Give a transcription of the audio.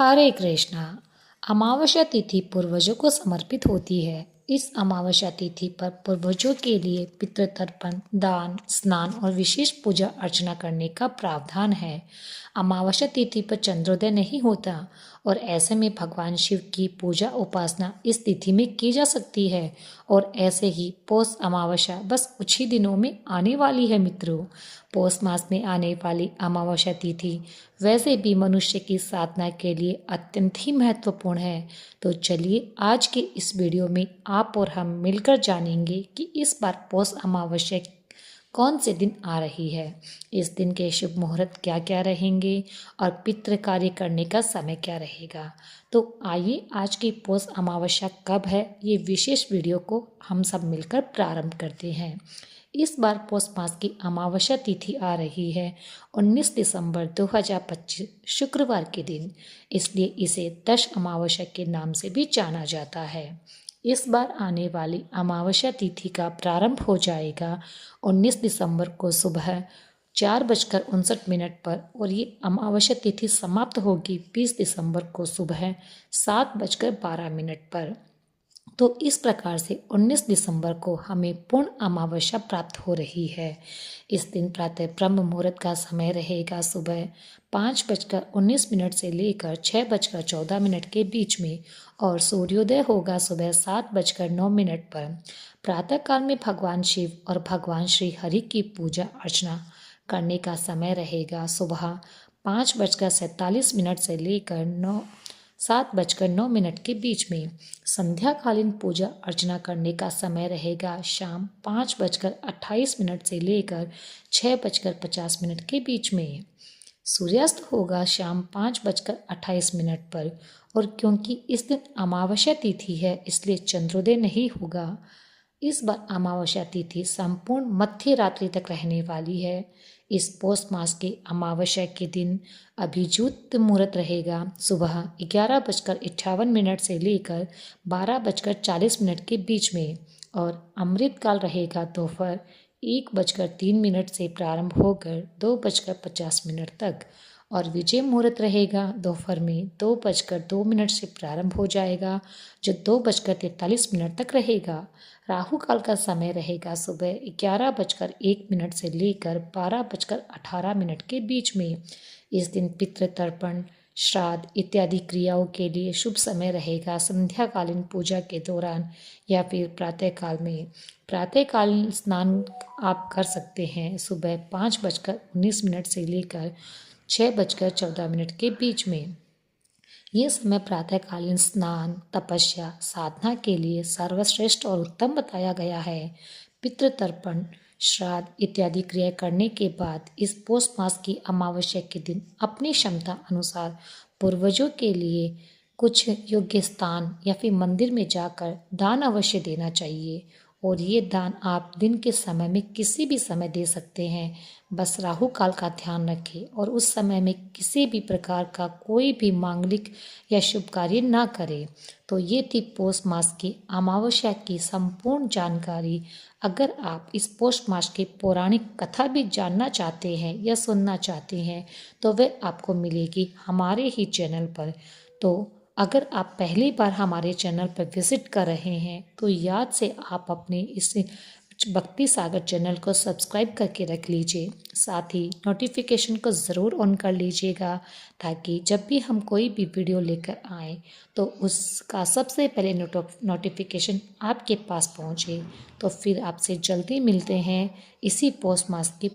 हरे कृष्णा। अमावस्या तिथि पूर्वजों को समर्पित होती है। इस अमावस्या तिथि पर पूर्वजों के लिए पितृ तर्पण, दान, स्नान और विशेष पूजा अर्चना करने का प्रावधान है। अमावस्या तिथि पर चंद्रोदय नहीं होता और ऐसे में भगवान शिव की पूजा उपासना इस तिथि में की जा सकती है। और ऐसे ही पौष अमावस्या बस कुछ ही दिनों में आने वाली है मित्रों। पौष मास में आने वाली अमावस्या तिथि वैसे भी मनुष्य की साधना के लिए अत्यंत ही महत्वपूर्ण है। तो चलिए आज के इस वीडियो में आप और हम मिलकर जानेंगे कि इस बार पौष अमावस्या कौन से दिन आ रही है, इस दिन के शुभ मुहूर्त क्या क्या रहेंगे और पितृ कार्य करने का समय क्या रहेगा। तो आइए आज की पौष अमावस्या कब है ये विशेष वीडियो को हम सब मिलकर प्रारंभ करते हैं। इस बार पौष मास की अमावस्या तिथि आ रही है 19 दिसंबर 2025 शुक्रवार के दिन, इसलिए इसे दश अमावस्या के नाम से भी जाना जाता है। इस बार आने वाली अमावस्या तिथि का प्रारंभ हो जाएगा 19 दिसंबर को सुबह 4:59 पर और ये अमावस्या तिथि समाप्त होगी 20 दिसंबर को सुबह 7:12 पर। तो इस प्रकार से 19 दिसंबर को हमें पूर्ण अमावस्या प्राप्त हो रही है। इस दिन प्रातः ब्रह्म मुहूर्त का समय रहेगा सुबह 5:19 से लेकर 6:14 के बीच में और सूर्योदय होगा सुबह 7:09 पर। प्रातःकाल में भगवान शिव और भगवान श्री हरि की पूजा अर्चना करने का समय रहेगा सुबह 5:47 से लेकर 7:09 के बीच में। संध्याकालीन पूजा अर्चना करने का समय रहेगा शाम 5:28 से लेकर 6:50 के बीच में। सूर्यास्त होगा शाम 5:28 पर और क्योंकि इस दिन अमावस्या तिथि है इसलिए चंद्रोदय नहीं होगा। इस बार अमावस्या तिथि संपूर्ण मध्य रात्रि तक रहने वाली है। इस पौष मास के अमावस्या के दिन अभिजीत मुहूर्त रहेगा सुबह 11:58 से लेकर 12:40 के बीच में और अमृत काल रहेगा दोपहर 1:03 से प्रारंभ होकर 2:50 तक और विजय मुहूर्त रहेगा दोपहर में 2:02 से प्रारंभ हो जाएगा जो 2:43 तक रहेगा। राहु काल का समय रहेगा सुबह 11:01 से लेकर 12:18 के बीच में। इस दिन पितृ तर्पण, श्राद्ध इत्यादि क्रियाओं के लिए शुभ समय रहेगा संध्याकालीन पूजा के दौरान या फिर प्रातःकाल में। प्रातःकालीन स्नान आप कर सकते हैं सुबह 5:19 से लेकर 6:14 के बीच में। ये समय प्रातःकालीन स्नान, तपस्या, साधना के लिए सर्वश्रेष्ठ और उत्तम बताया गया है। पितृ तर्पण, श्राद्ध इत्यादि क्रिया करने के बाद इस पौष मास की अमावस्या के दिन अपनी क्षमता अनुसार पूर्वजों के लिए कुछ योग्य स्थान या फिर मंदिर में जाकर दान अवश्य देना चाहिए और ये दान आप दिन के समय में किसी भी समय दे सकते हैं। बस राहु काल का ध्यान रखें और उस समय में किसी भी प्रकार का कोई भी मांगलिक या शुभ कार्य ना करें। तो ये थी पौष मास की अमावस्या की संपूर्ण जानकारी। अगर आप इस पौष मास की पौराणिक कथा भी जानना चाहते हैं या सुनना चाहते हैं तो वह आपको मिलेगी हमारे ही चैनल पर। तो अगर आप पहली बार हमारे चैनल पर विजिट कर रहे हैं तो याद से आप अपने इस भक्ति सागर चैनल को सब्सक्राइब करके रख लीजिए। साथ ही नोटिफिकेशन को ज़रूर ऑन कर लीजिएगा ताकि जब भी हम कोई भी वीडियो लेकर आएँ तो उसका सबसे पहले नोटिफिकेशन आपके पास पहुँचे। तो फिर आपसे जल्दी मिलते हैं इसी पौष मास की